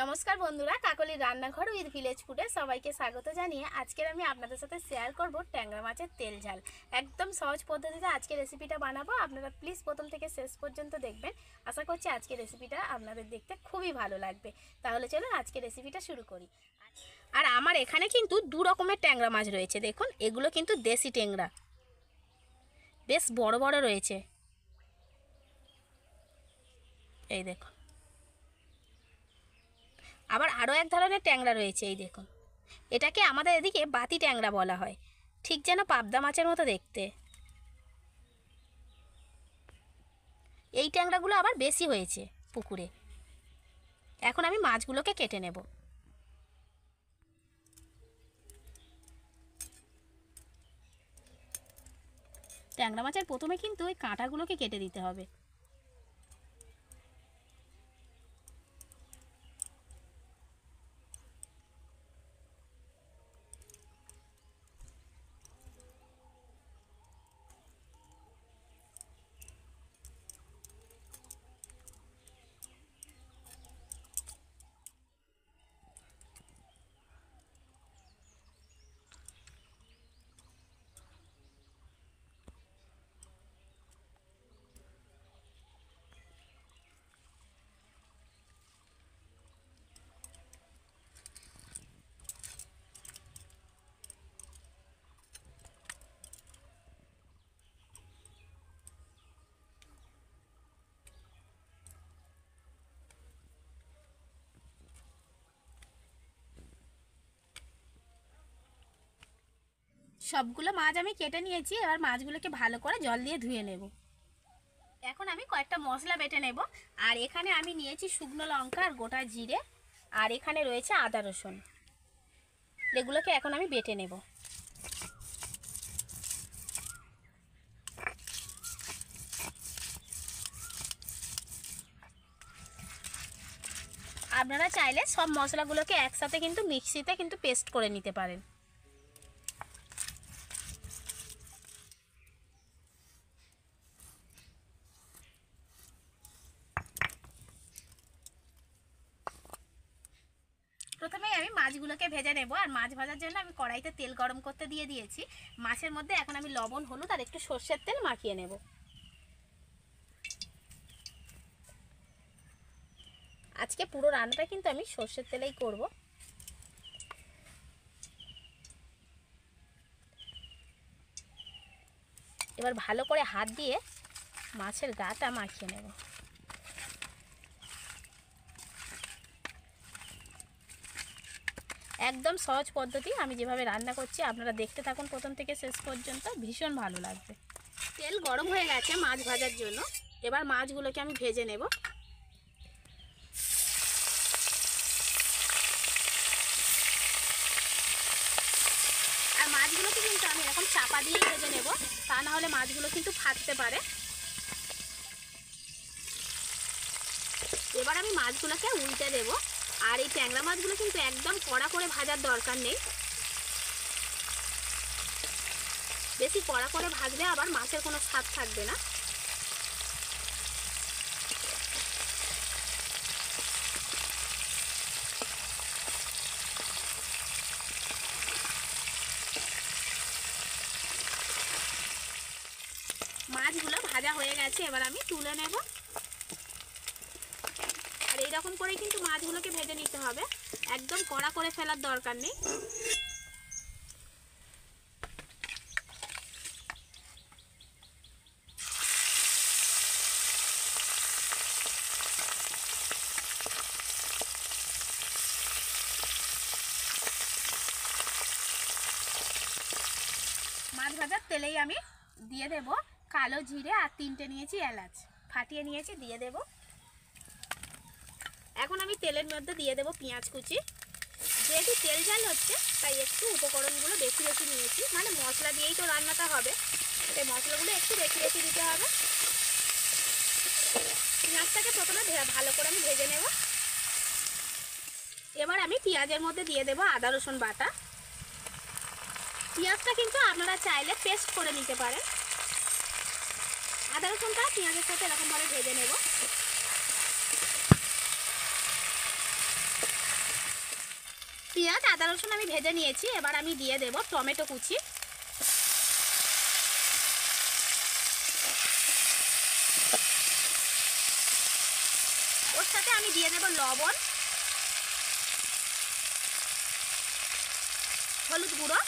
নমস্কার বন্ধুরা, কাকলির রান্নাঘর উইথ ভিলেজ ফুডে সবাইকে স্বাগত জানিয়ে আজকের আমি আপনাদের সাথে শেয়ার করব ট্যাংরা মাছের তেল ঝাল। একদম সহজ পদ্ধতিতে আজকে রেসিপিটা বানাবো। আপনারা প্লিজ প্রথম থেকে শেষ পর্যন্ত দেখবেন। আশা করছি আজকের রেসিপিটা আপনাদের দেখতে খুবই ভালো লাগবে। তাহলে চলুন আজকে রেসিপিটা শুরু করি। আর আমার এখানে কিন্তু দু রকমের ট্যাংরা মাছ রয়েছে। দেখুন, এগুলো কিন্তু দেশি ট্যাংরা, বেশ বড় বড় রয়েছে। এই দেখুন, আবার আরও এক ধরনের ট্যাংরা রয়েছে। এই দেখুন, এটাকে আমাদের এদিকে বাতি ট্যাংরা বলা হয়, ঠিক যেন পাবদা মাছের মতো দেখতে। এই ট্যাংরাগুলো আবার বেশি হয়েছে পুকুরে। এখন আমি মাছগুলোকে কেটে নেব। ট্যাংরা মাছের প্রথমে কিন্তু ওই কাঁটাগুলোকে কেটে দিতে হবে। সবগুলো মাছ আমি কেটে নিয়েছি। এবার মাছগুলোকে ভালো করে জল দিয়ে ধুয়ে নেব। এখন আমি কয়েকটা মশলা বেটে নেব। আর এখানে আমি নিয়েছি শুকনো লঙ্কা আর গোটা জিরে, আর এখানে রয়েছে আদা রসুন। এগুলোকে এখন আমি বেটে নেব। আপনারা চাইলে সব মশলাগুলোকে একসাথে কিন্তু মিক্সিতে কিন্তু পেস্ট করে নিতে পারেন। প্রথমেই আমি মাছগুলোকে ভেজে নেব। আর মাছ ভাজার জন্য আমি কড়াইতে তেল গরম করতে দিয়ে দিয়েছি। মাছের মধ্যে এখন আমি লবণ, হলুদ আর একটু সর্ষের তেল মাখিয়ে নেব। আজকে পুরো রান্নাটা কিন্তু আমি সর্ষের তেলেই করব। এবার ভালো করে হাত দিয়ে মাছের গাটা মাখিয়ে নেব। একদম সহজ পদ্ধতি। আমি যেভাবে রান্না করছি আপনারা দেখতে থাকুন প্রথম থেকে শেষ পর্যন্ত, ভীষণ ভালো লাগবে। তেল গরম হয়ে গেছে মাছ ভাজার জন্য। এবার মাছগুলোকে আমি ভেজে নেব। আর মাছগুলোকে কিন্তু আমি এরকম চাপা দিয়ে ভেজে নেব, তা না হলে মাছগুলো কিন্তু ফাটতে পারে। এবার আমি মাছগুলোকে উল্টে দেব। আর এই ট্যাংরা মাছগুলো কিন্তু একদম কড়া করে ভাজার দরকার নেই। বেশি কড়া করে ভাজলে আবার মাছের কোনো স্বাদ থাকবে না। মাছগুলো ভাজা হয়ে গেছে, এবার আমি তুলে নেব। আর এইরকম করেই কিন্তু মাছগুলোকে ভেজে নিতে হবে, একদম কড়া করে ফেলার দরকার নেই। মাছ ভাজার তেলেই আমি দিয়ে দেব কালো জিরে আর 3টে নিয়েছি এলাচ, ফাটিয়ে নিয়েছি, দিয়ে দেব। এখন আমি তেলের মধ্যে দিয়ে দেব পেঁয়াজ কুচি। যেহেতু তেল ঝাল হচ্ছে তাই একটু উপকরণগুলো বেশি বেশি নিয়েছি, মানে মশলা দিয়েই তো রান্নাটা হবে, তাই মশলাগুলো একটু বেশি বেশি দিতে হবে। পেঁয়াজটাকে প্রথমে ভালো করে আমি ভেজে নেব। এবার আমি পেঁয়াজের মধ্যে দিয়ে দেব আদা রসুন বাটা। পেঁয়াজটা কিন্তু আপনারা চাইলে পেস্ট করে নিতে পারেন। আদা রসুনটা পেঁয়াজের সাথে এরকমভাবে ভেজে নেব। পেঁয়াজ আদা রসুন আমি ভেজে নিয়েছি। এবার আমি দিয়ে দেব টমেটো কুচি, ওর সাথে আমি দিয়ে দেব লবণ, হলুদ গুঁড়ো,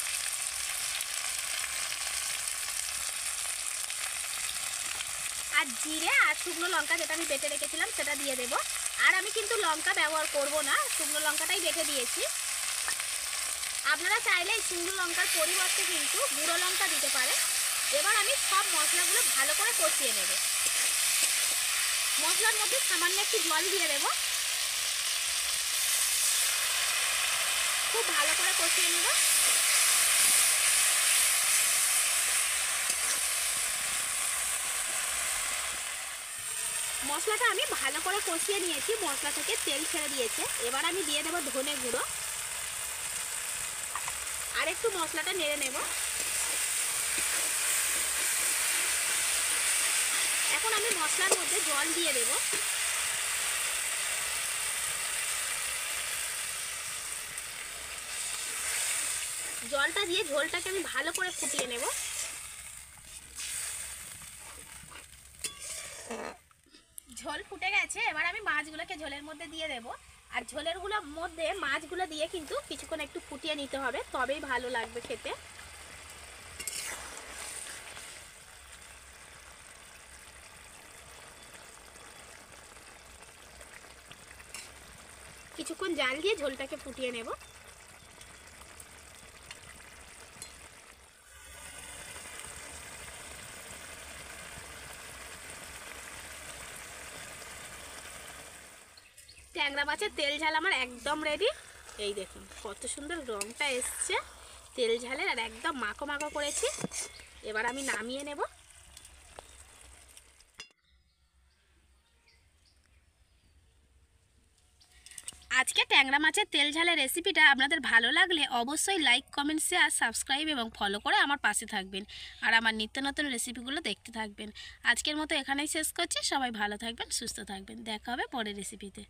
আর জিরে আর শুকনো লঙ্কা যেটা আমি বেটে রেখেছিলাম সেটা দিয়ে দেব। আর আমি কিন্তু লঙ্কা ব্যবহার করব না, শুকনো লঙ্কাটাই বেটে দিয়েছি। আপনারা চাইলে শুকনো লঙ্কার পরিবর্তে কিন্তু গুঁড়ো লঙ্কা দিতে পারেন। এবার আমি সব মশলাগুলো ভালো করে কষিয়ে নেব। মশলার মধ্যে সামান্য একটু জল দিয়ে দেব, খুব ভালো করে কষিয়ে নেব। মশলাটা আমি ভালো করে কষিয়ে নিয়েছি, মশলা থেকে তেল ছেড়ে দিয়েছে। এবার আমি দিয়ে দেব ধনে গুঁড়ো, আর একটু মশলাটা নেড়ে নেব। এখন আমি মশলার মধ্যে জল দিয়ে দেব। জলটা দিয়ে ঝোলটাকে আমি ভালো করে ফুটিয়ে নেব। ঝোল ফুটে গেছে, এবার আমি মাছগুলোকে ঝোলের মধ্যে দিয়ে দেব। আর ঝোলের মধ্যে মাছগুলো দিয়ে কিন্তু কিছুক্ষণ একটু ফুটিয়ে নিতে হবে, তবেই ভালো লাগবে খেতে। কিছুক্ষণ জাল দিয়ে ঝোলটাকে ফুটিয়ে নেব। ট্যাংরা মাছের তেল ঝাল আমার একদম রেডি। এই দেখুন কত সুন্দর রংটা এসছে তেল ঝালের, আর একদম মাখো মাখো করেছি। এবার আমি নামিয়ে নেব। আজকে ট্যাংরা মাছের তেল ঝালের রেসিপিটা আপনাদের ভালো লাগলে অবশ্যই লাইক, কমেন্ট, শেয়ার, সাবস্ক্রাইব এবং ফলো করে আমার পাশে থাকবেন। আর আমার নিত্য নতুন রেসিপিগুলো দেখতে থাকবেন। আজকের মতো এখানেই শেষ করছি। সবাই ভালো থাকবেন, সুস্থ থাকবেন। দেখা হবে পরের রেসিপিতে।